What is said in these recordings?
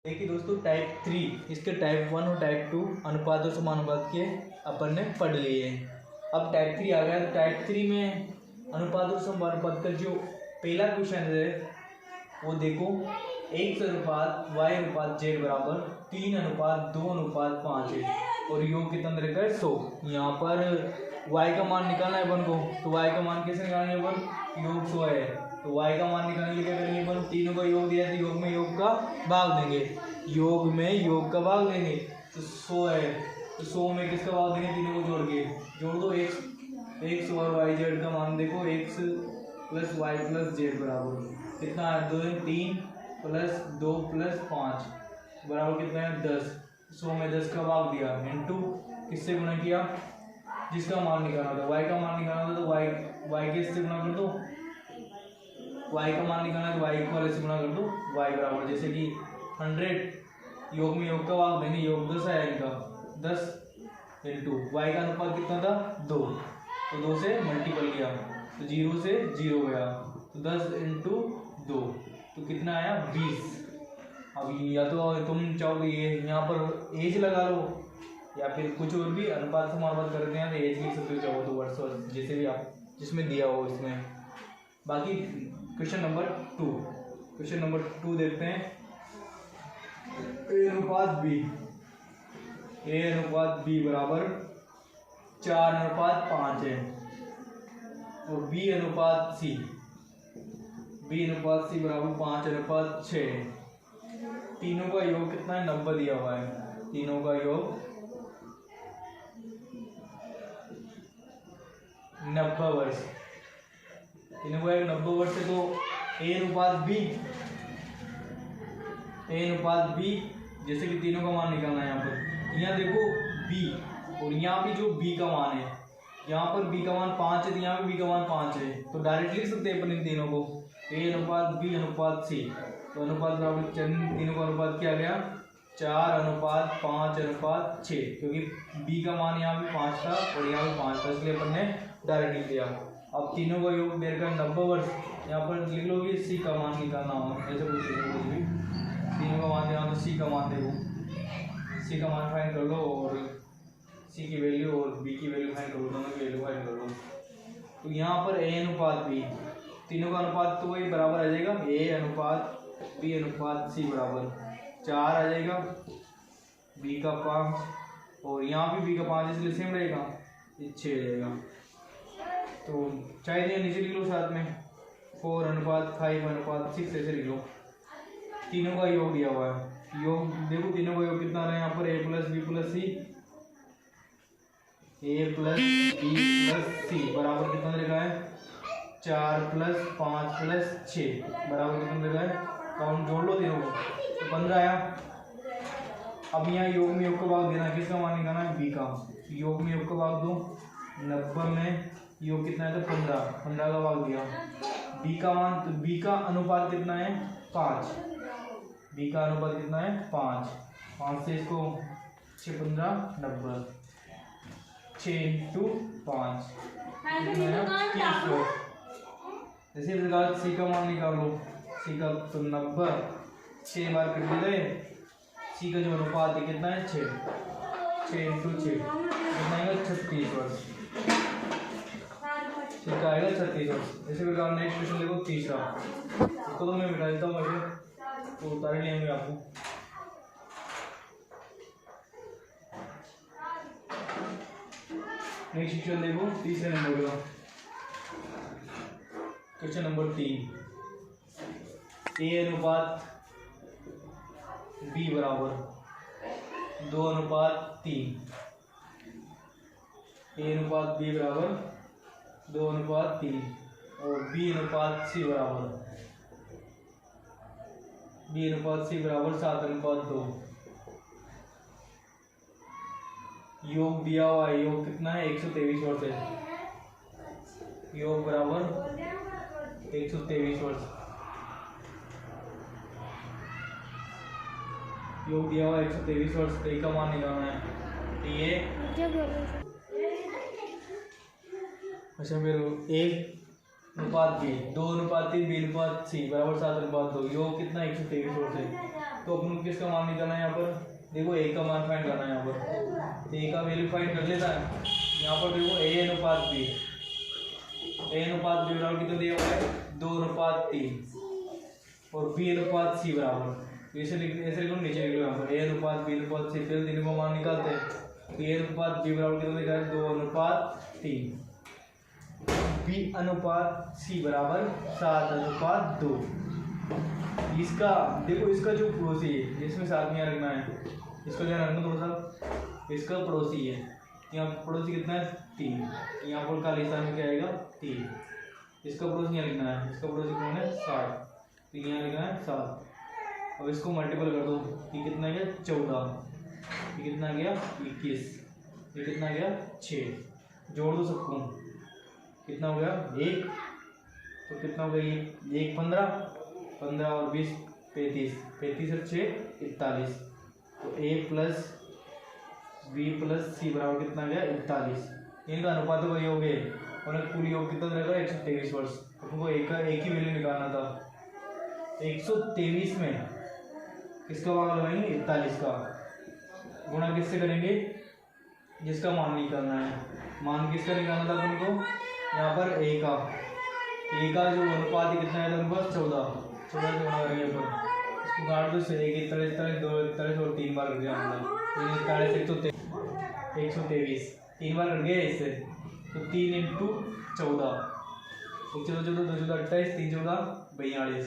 देखिए दोस्तों, टाइप 3 इसके टाइप 1 और टाइप 2 अनुपात और समानुपात के अपन ने पढ़ लिए। अब टाइप 3 आ गया। तो टाइप 3 में अनुपात और समानुपात का जो पहला क्वेश्चन है वो देखो, x अनुपात y अनुपात z बराबर 3 अनुपात 2 अनुपात 5 है और योग कितना रहेगा 100। यहाँ पर y का मान निकालना है अपन को, तो y का मान कैसे निकालेंगे अपन, योग 100 है तो y का मान निकालने के लिए क्या करेंगे अपन, तीनों का योग दिया तो योग में योग का भाग देंगे, योग में योग का भाग देंगे तो 100 है तो 100 में किसका भाग देंगे, तीनों को जोड़ दो x और y z का मान देखो, x plus y plus z बराबर कितना है 2 3 प्लस 2 प्लस 5 बराबर कितना है 10। 100 में 10 का भाग दिया इंटू किससे गुणा किया, जिसका मान निकालना था y का मान निकालना था तो y किससे गुणा कर दो, y का मान निकालना है तो y को से गुणा कर दो, y बराबर जैसे कि 100 योग में योग का भाग देंगे, योग 10 है इनका 10 इंटू y का अनुपात कितना था 2 तो 2 से मल्टीपल किया तो 0 से 0 गया तो 10 इंटू 2 तो कितना आया 20। अब या तो तुम चाहोगे ये यहाँ पर एज लगा लो या फिर कुछ और भी अनुपात समानुपात करते हैं तो एज लिख सकते हो, चाहो तो वर्ष जैसे भी आप जिसमें दिया हो इसमें। बाकी क्वेश्चन नंबर 2 देखते हैं। ए अनुपात बी बराबर 4 अनुपात 5 है और बी अनुपात सी बराबर 5 अनुपात 6 है। तीनों का योग कितना है 90 दिया हुआ है, तीनों का योग 90 वर्ष, तीनों का योग 90 वर्ष है। तो ए अनुपात बी जैसे कि तीनों का मान निकालना है यहाँ पर, यहाँ देखो बी और यहाँ भी जो बी का मान है, यहाँ पर बी का मान 5 है तो यहाँ पे बी का मान 5 है तो डायरेक्ट लिख सकते हैं अपन इन तीनों को, ए अनुपात बी अनुपात सी। तो अनुपात बराबर तीनों का अनुपात क्या गया 4 अनुपात 5 अनुपात 6, क्योंकि बी का मान यहाँ भी 5 था और यहाँ भी 5 था इसलिए अपन ने डायरेक्ट लिख दिया। अब तीनों का योग देर का 90 वर्ष, यहाँ पर लिख लो कि सी का मान निकालना होगा, ऐसे कुछ लिख लो भी, तीनों का मान देना तो सी का मान देखो, सी का मान फाइंड कर लो और सी की वैल्यू और बी की वैल्यू फाइंड कर लो, दोनों की वैल्यू फाइंड कर लो। तो यहाँ पर ए अनुपात बी, तीनों का अनुपात तो वही बराबर आ जाएगा, ए अनुपात बी अनुपात सी बराबर 4 आ जाएगा, बी का 5 और यहाँ भी बी का 5 इसलिए सेम रहेगा, ये 6 आ जाएगा। तो चाहे दिया नीचे लिख लो साथ में 4 अनुपात 5 अनुपात 6 ऐसे लिख लो। तीनों का योग दिया हुआ है, योग देखो तीनों का योग कितना आ रहा है यहाँ पर, ए प्लस बी प्लस सी, ए प्लस बी प्लस सी बराबर कितना रहेगा है 4 प्लस 5 प्लस 6 बराबर कितना रहेगा है, काउंट जोड़ लो तीनों को तो 15 आया। अब यहाँ योग में योग का भाग देना, किसका मान निकालना है बी का, योग में योग का भाग दो, 90 में योग कितना है तो 15 का भाग दिया, बी का मान तो बी का अनुपात कितना है 5, बी का अनुपात कितना है 5 से इसको 6 15 90 6 इंटू 5 इसी प्रकार सी का मान निकाल लो, सी का तो 90 6 बार कर दिए, सी का जो अनुपात है कितना है 6 इंटू 6 कितना आएगा 36 वर्ष, सी का आएगा 36 वर्ष। इसी प्रकार नेक्स्ट क्वेश्चन देखो तीसरा, इसको तो मैं मिटा देता हूँ वैसे तो उतार लेंगे आपको। नेक्स्ट क्वेश्चन देखो तीसरे नंबर का, क्वेश्चन नंबर 3, ए अनुपात बी बराबर 2 अनुपात 3, ए अनुपात बी बराबर 2 अनुपात 3 और बी अनुपात सी बराबर 7 अनुपात 2। योग दिया हुआ है, योग कितना है 123 वर्ष है, योग बराबर 123 वर्ष, योग दिया हुआ 123 वर्ष, तो का मान निकालना है ये अच्छा फिर 1 अनुपात बी 2 अनुपात 3 बी अनुपात सी बराबर 7 अनुपात 2, योग कितना 123 वर्ष है तो अपन को किसका मान निकालना है यहाँ पर, देखो ए का मान फाइंड करना है यहाँ पर, तो ए का वैल्यू फाइंड कर लेता है। यहाँ पर देखो ए अनुपात बी, ए अनुपात बी बराबर कितना दिया हुआ है 2:3 और बी अनुपात सी बराबर, ऐसे लिखो नीचे लिखो यहाँ पर ए अनुपात बी अनुपात सी, फिर तीनों का मान निकालते हैं। तो ए अनुपात बी बराबर कितना लिखा है 2:3, बी अनुपात सी बराबर 7:2। इसका देखो, इसका जो पड़ोसी है जिसमें साथ में यहाँ रखना है, इसका ध्यान रखना थोड़ा सा, इसका पड़ोसी है, यहाँ पड़ोसी कितना है 3, यहाँ पर खाली स्थान में क्या आएगा 3, इसका पड़ोसी यहाँ लिखना है, इसका पड़ोसी कौन है 7, तो यहाँ लिखना है 7। अब इसको मल्टीपल कर दो, ये कितना गया 14, ये कितना गया 21, ये कितना गया 6, जोड़ दो सबको, कितना हो गया 1, तो कितना हो गया ये 1 15 और 20 35 और 6 41, तो a प्लस बी प्लस सी बराबर कितना गया 41। इनका अनुपातों का योग है और कुल योग कितना रहेगा 123 वर्ष। तुमको एक ही वैल्यू निकालना था, 123 में किसका मान लगाएंगे 41 का, गुणा किससे करेंगे जिसका मान निकालना है, मान किसका निकालना था अपन को यहाँ पर a का जो अनुपात है कितना है अनुपात 14 से गुणा करेंगे अपन, इसको काट दो से 1 41 2 41 और 3 बार कर दिया हमने 123 3 बार कर गया इससे, तो 3 × 14 14 2 14 28 3 14 42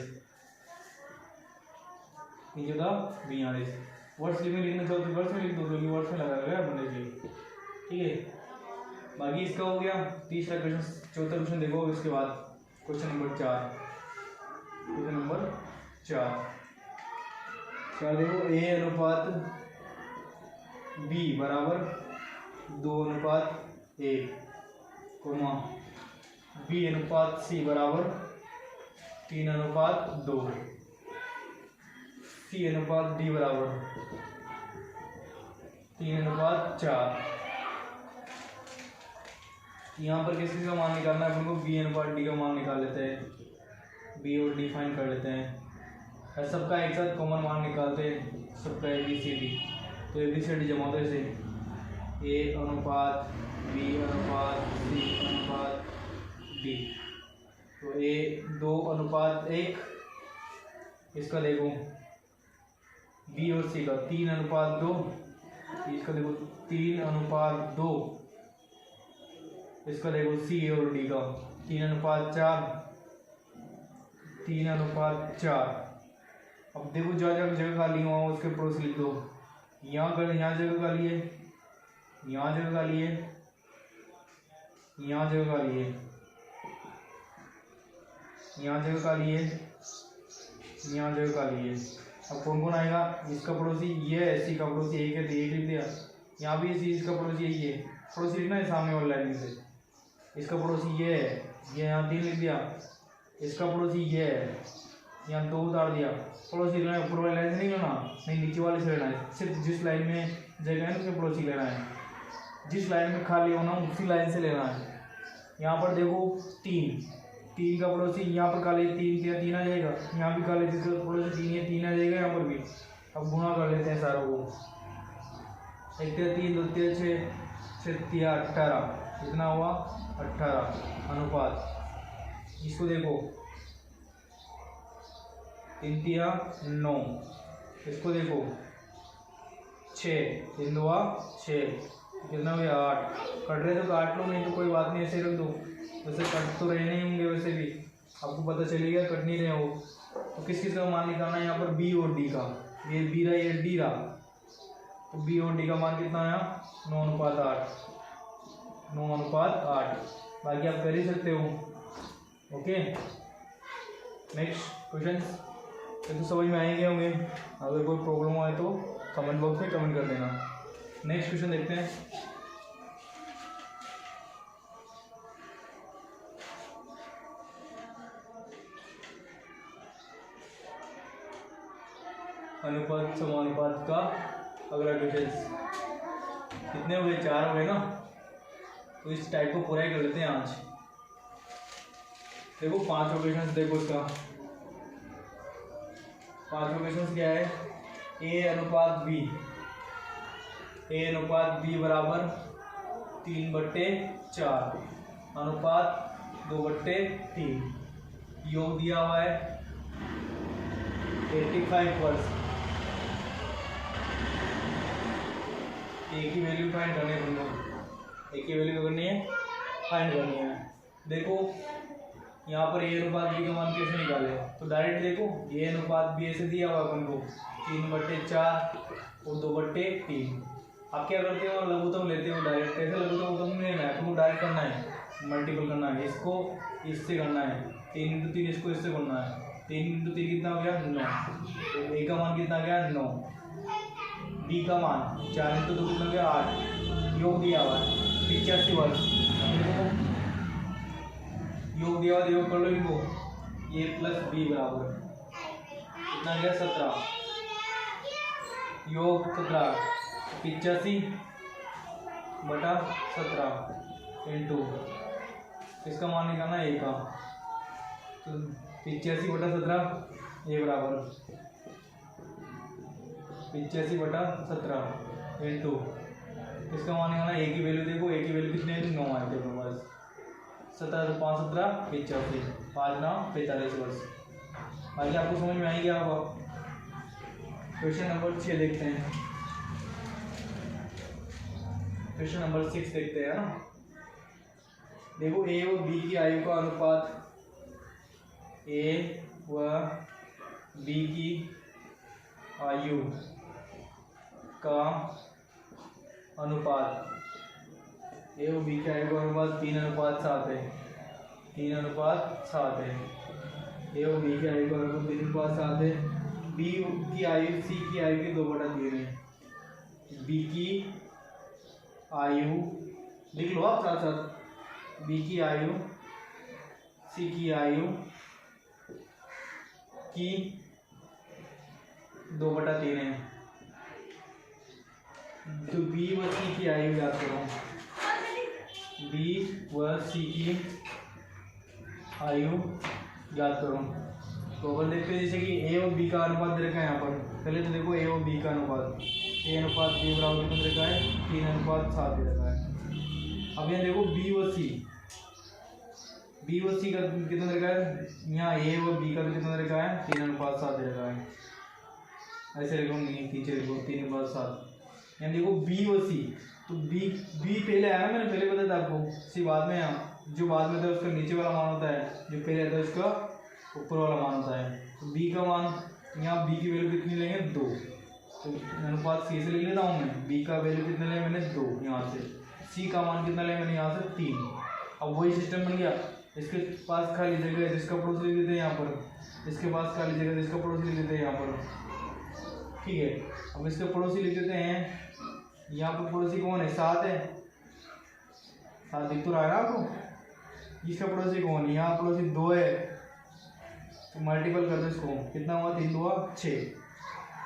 वर्ष में लिखना चाहो तो वर्ष में लिख दो, वर्ष में लगा गया अपने जी, ठीक है। बाकी इसका हो गया तीसरा क्वेश्चन। चौथा क्वेश्चन देखो इसके बाद, क्वेश्चन नंबर 4 देखो ए अनुपात बी बराबर 2:1, कोमा बी अनुपात सी बराबर 3:2, सी अनुपात डी बराबर 3:4। यहाँ पर किसी का मान निकालना है अपन को, बी अनुपात डी का मान निकाल लेते हैं, बी और डी फाइंड कर लेते हैं, सबका एक साथ कॉमन मान निकालते हैं, सबका ए बी सी डी, तो ए बी सी डी जमा होता है इसे ए अनुपात बी अनुपात सी अनुपात डी, तो ए 2:1, इसका देखो बी और सी का 3:2, इसका देखो 3:2, इसका देखो सी और डी का 3:4। अब देखो जहाँ जगह खाली हुआ उसके पड़ोस लिख दो, यहाँ जगह खाली है, यहाँ जगह खाली है, यहाँ जगह खाली है, यहाँ जगह खाली है, यहाँ जगह खाली है। अब कौन कौन आएगा, इसका पड़ोसी ये है, सी का पड़ोसी एक है तो एक लिख दिया, यहाँ भी सी इसका पड़ोसी यही है, पड़ोसी लिखना है सामने वाली लाइन से, इसका पड़ोसी ये है, ये यहाँ 3 लिख दिया, इसका पड़ोसी ये है, यहाँ 2 उतार दिया, पड़ोसी लेना है ऊपर वाली लाइन से नहीं लेना, नहीं नीचे वाले से लेना है, सिर्फ जिस लाइन में जगह है उसके पड़ोसी लेना है, जिस लाइन में खाली होना उसी लाइन से लेना है। यहाँ पर देखो 3 का पड़ोसी, यहाँ पर खाली 3 आ जाएगा, यहाँ भी खाली जिसका पड़ोसी 3 है 3 आ जाएगा यहाँ पर भी। अब गुणा कर लेते हैं सारों को, 1 3 2 6 7 18, कितना हुआ 18 अनुपात, इसको देखो 3 9, इसको देखो 6 3 2 6, कितना हुआ 8, कट रहे तो काट लो, नहीं तो कोई बात नहीं ऐसे रख दो, वैसे कट तो रहे नहीं होंगे, वैसे भी आपको पता चलेगा कट नहीं रहे हो। तो किस किस का मान निकालना है यहाँ पर, बी और डी का, ये बी रहा ये डी रहा, तो बी और डी का मान कितना आया 9:8, बाकी आप कर ही सकते हो। ओके नेक्स्ट क्वेश्चन, तो समझ में आएंगे होंगे, अगर कोई प्रॉब्लम आए तो कमेंट बॉक्स में कमेंट कर देना। नेक्स्ट क्वेश्चन देखते हैं, अनुपात समानुपात का अगला क्वेश्चन, कितने हो गए 4 हो गए ना, तो इस टाइप को पूरा ही कर लेते हैं आज। देखो 5 क्वेश्चन, देखो इसका 5 क्वेश्चन क्या है, ए अनुपात बी बराबर 3/4 अनुपात 2/3। योग दिया हुआ है 85%। ए की वैल्यू फाइंड करनी है तुमको, ए की वैल्यू करनी है, फाइंड करनी है। देखो यहाँ पर ए अनुपात बी का मान कैसे निकाले, तो डायरेक्ट देखो ए अनुपात बी ऐसे दिया हुआ अपन को 3/4 और 2/3। आप क्या करते हो, लघुत्तम लेते हो डायरेक्ट। कैसे लघुत्तम नहीं लेना है तुमको, डायरेक्ट करना है, मल्टीपल करना है, इसको इससे करना है, 3 × 3 इसको इससे करना है। 3 × 3 कितना हो गया 9, तो ए का मान कितना गया 9, बी का मान 4 × 2 कितना गया 8। योग दिया हुआ है 85 वर्ष, योग दिया हुआ योग कर लो इनको, ए प्लस बी बराबर कितना गया 17, योग 17 85/17 इंटू इसका मान निकालना है ए का, तो 85/17 ए बराबर 85/17 इंटू इसका मान निकालना ए की वैल्यू। देखो ए की वैल्यू कितनी है, 9 आए थे अपने पास। 17 5 17 85, 5 9 45 वर्ष। बाकी आपको समझ में आई गया होगा। क्वेश्चन नंबर 6 देखते हैं। क्वेश्चन नंबर 6 देखते हैं ना। देखो ए व बी की आयु का अनुपात, ए व बी की आयु का अनुपात, ए व बी की आयु का अनुपात 3:7 है, 3:7 है। ए व बी की आयु का अनुपात 3:7 है। बी की आयु सी की आयु के 2/3 है। बी की आयु लिख लो आप साथ साथ, बी की आयु सी की आयु की 2/3 है। तो बी व सी की आयु याद करो, बी व सी की आयु याद करो। तो अपन देखते हैं जैसे कि ए और बी का अनुपात दे रखा है यहाँ पर। पहले तो देखो ए और बी का अनुपात, ए अनुपात बी बराबर कितना दे रखा है 3:7 दे रखा है। अब यहाँ देखो बी व सी, बी व सी का कितना दे रखा है, यहाँ ए और बी का भी कितना दे रखा है 3:7 दे रखा है। ऐसे लिखो, नीचे लिखो 3:7। यहाँ देखो बी व सी, तो बी पहले आया ना, मैंने पहले बताया था आपको, सी बाद में आया। जो बाद में था उसका नीचे वाला मान होता है, जो पहले आता है उसका ऊपर वाला मान होता है। तो बी का मान, यहाँ बी की वैल्यू कितनी लेंगे 2, तो अनुपात सी से ले लेता हूँ मैं। बी का वैल्यू कितना लिया मैंने 2 यहाँ से, सी का मान कितना लिया मैंने यहाँ से 3। अब वही सिस्टम बन गया, इसके पास खाली जगह है जिसका पड़ोस लिख देते हैं यहाँ पर, इसके पास खाली जगह जिसका पड़ोसी लिख देते हैं यहाँ पर, ठीक है। अब इसके पड़ोसी लिख देते हैं, यहाँ पर पड़ोसी कौन है 7 है, 7 दिख तो रहा है ना आपको। इसका पड़ोसी कौन है, यहाँ पड़ोसी 2 है, तो मल्टीपल कर दो इसको, कितना हुआ 3 2 6,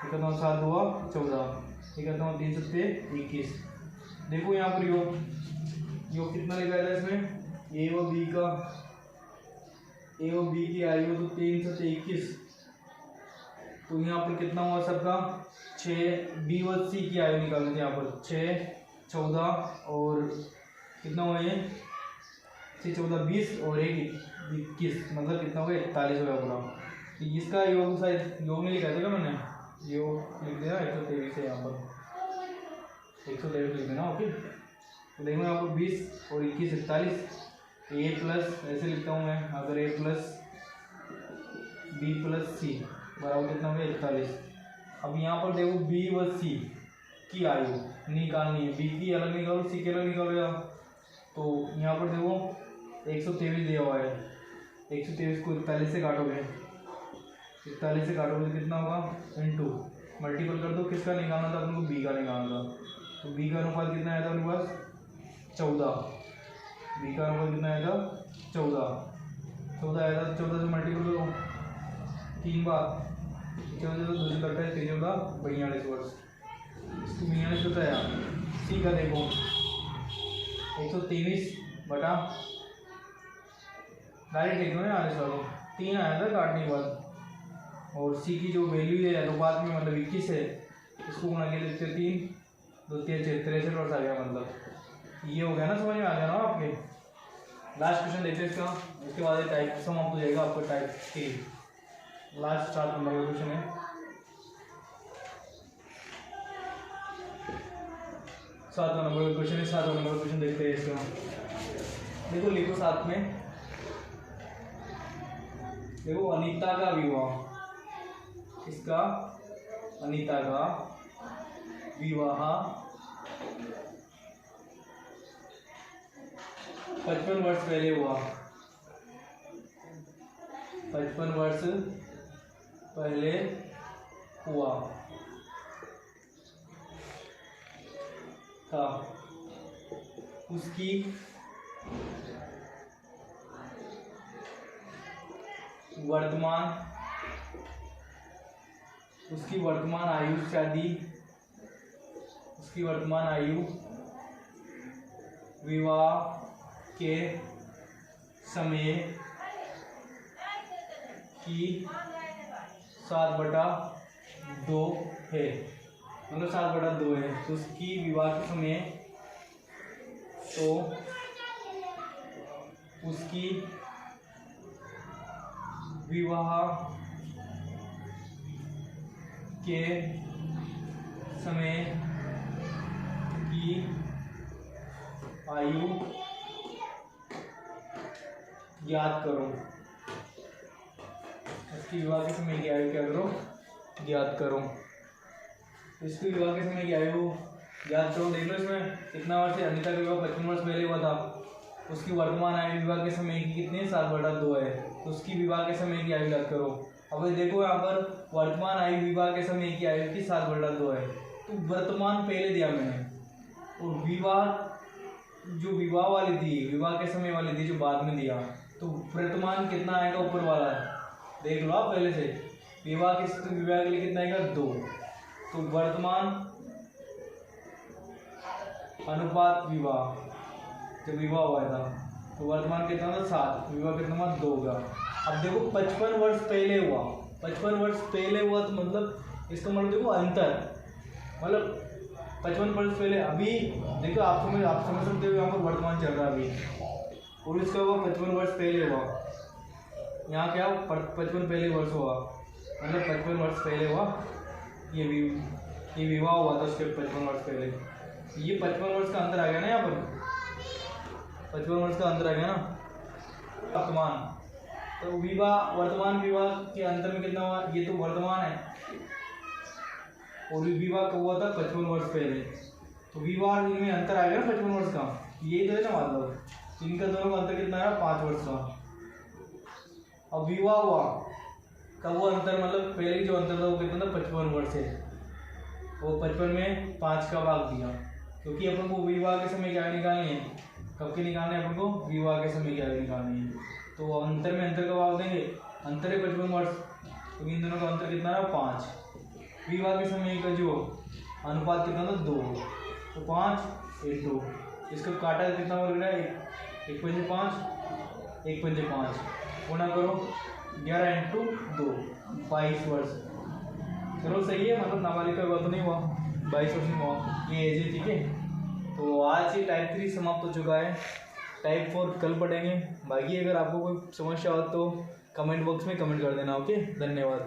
एक 7 2 14, एक 3 7 21। देखो यहाँ पर योग कितना लिखा है इसमें, ए व बी का, ए व बी की आयु तो 3 7 21, तो यहाँ पर कितना हुआ सबका 6। बी व सी की आयु निकालनी थी यहाँ पर 6 14 और कितना हुआ ये 6 14 20 और 1 21, मतलब कितना हो गया 41 हो गया पूरा। तो इसका योग शायद योग में लिखा था मैंने, योग लिख दिया 123 है, यहाँ पर 123 लिख देना। ओके, तो देखो यहाँ पर 20 और 21 41, ए प्लस ऐसे लिखता हूँ मैं, अगर ए प्लस बी प्लस सी बराबर कितना हो गया 41। अब यहाँ पर देखो बी व सी की आयु निकालनी है, बी की अलग निकालो सी की अलग निकालो। तो यहाँ पर देखो 123 दिया हुआ है, 123 को 41 से काटोगे, 41 से काटोगे तो कितना होगा इंटू मल्टीपल कर दो। किसका निकालना था अपन को, बी का निकालना था। तो बी का अनुपात कितना आया था अपने पास 14, बी का अनुपात कितना आया था 14 आया था। 14 से मल्टीपल करो 3 बार, 14 तो 2 से कटता है 3 42 वर्ष, इसको 42 होता है। सी का देखो 123 बटा डायरेक्ट लिख लो ना, 3 आया था काटने के बाद, और सी की जो वैल्यू है अनुपात में मतलब 21 है, इसको गुणा के लिखते 3 2 3 6 63 वर्ष आ गया, मतलब ये हो गया ना, समझ में आ गया ना आपके। लास्ट क्वेश्चन देखते हैं इसका, उसके बाद टाइप समाप्त हो जाएगा आपका टाइप 3। लास्ट 7 नंबर का क्वेश्चन है, 7वां नंबर का क्वेश्चन है। 7वां नंबर का क्वेश्चन देखते हैं इसका। देखो लिखो साथ में, देखो अनीता का विवाह, इसका अनीता का विवाह 55 वर्ष पहले हुआ, 55 वर्ष पहले हुआ था। उसकी वर्तमान आयु शादी, उसकी वर्तमान आयु विवाह के समय की 7/2 है, मतलब 7/2 है। तो उसकी विवाह के समय, तो उसकी विवाह के समय की आयु ज्ञात करो। इसकी विवाह के समय की आयु क्या करो, ज्ञात करो। इसकी विवाह के समय की आयु ज्ञात करो। देख लो इसमें कितना वर्ष है, अनीता का विवाह 55 वर्ष पहले हुआ था। उसकी वर्तमान आयु विवाह के समय की कितनी 7/2 है, तो उसकी विवाह के समय की आयु ज्ञात करो। अब देखो यहाँ पर वर्तमान आयु विवाह के समय की आयु की 7/2 है, तो वर्तमान पहले दिया मैंने, और विवाह जो विवाह वाली थी, विवाह के समय वाली थी जो बाद में दिया, तो वर्तमान कितना आएगा ऊपर वाला है, देख लो आप पहले से। विवाह के लिए कितना आएगा 2, तो वर्तमान अनुपात विवाह, जब विवाह हुआ था तो वर्तमान कितना था 7, विवाह कितना हुआ 2 होगा। अब देखो 55 वर्ष पहले हुआ, 55 वर्ष पहले हुआ तो मतलब इसका मतलब देखो अंतर, मतलब 55 वर्ष पहले, अभी देखो आप समझ सकते हो यहाँ पर वर्तमान चल रहा है अभी, और इसका हुआ 55 वर्ष पहले हुआ। यहाँ क्या 55 पहले वर्ष हुआ, मतलब 55 वर्ष पहले हुआ, ये विवाह हुआ था उसके 55 वर्ष पहले। ये 55 वर्ष का अंतर आ गया ना, यहाँ पर 55 वर्ष का अंतर आ गया ना। वर्तमान, तो वर्तमान विवाह के अंतर में कितना हुआ, ये तो वर्तमान है, और विवाह कब हुआ था 55 वर्ष पहले, तो विवाह में अंतर आ गया ना 55 वर्ष का, यही तो है ना, मतलब इनका दोनों का अंतर कितना है 5 वर्ष का। अब विवाह हुआ कब, वो अंतर मतलब पहले जो अंतर था वो कितना था 55 वर्ष है, वो 55 में 5 का भाग दिया, क्योंकि अपन को विवाह के समय क्या निकालनी है, कब के निकालने हैं अपन को, विवाह के समय क्या निकालनी है, तो अंतर में अंतर का भाग देंगे, अंतर है 55 वर्ष, तो इन दोनों का अंतर कितना है 5। विवाह के समय का जो अनुपात कितना था 2, तो 5 1 2, इसका काटा कितना हो रहा है 1 पंजे 5, 1 पंजे 5, गुणा करो 11 × 2 22 वर्ष। चलो सही है, मतलब नाबालिग का विवाह तो नहीं हुआ, 22 वर्ष में हुआ, ये एज है, ठीक है। तो आज ये टाइप 3 समाप्त हो चुका है, टाइप 4 कल पढ़ेंगे। बाकी अगर आपको कोई समस्या हो तो कमेंट बॉक्स में कमेंट कर देना। ओके, धन्यवाद।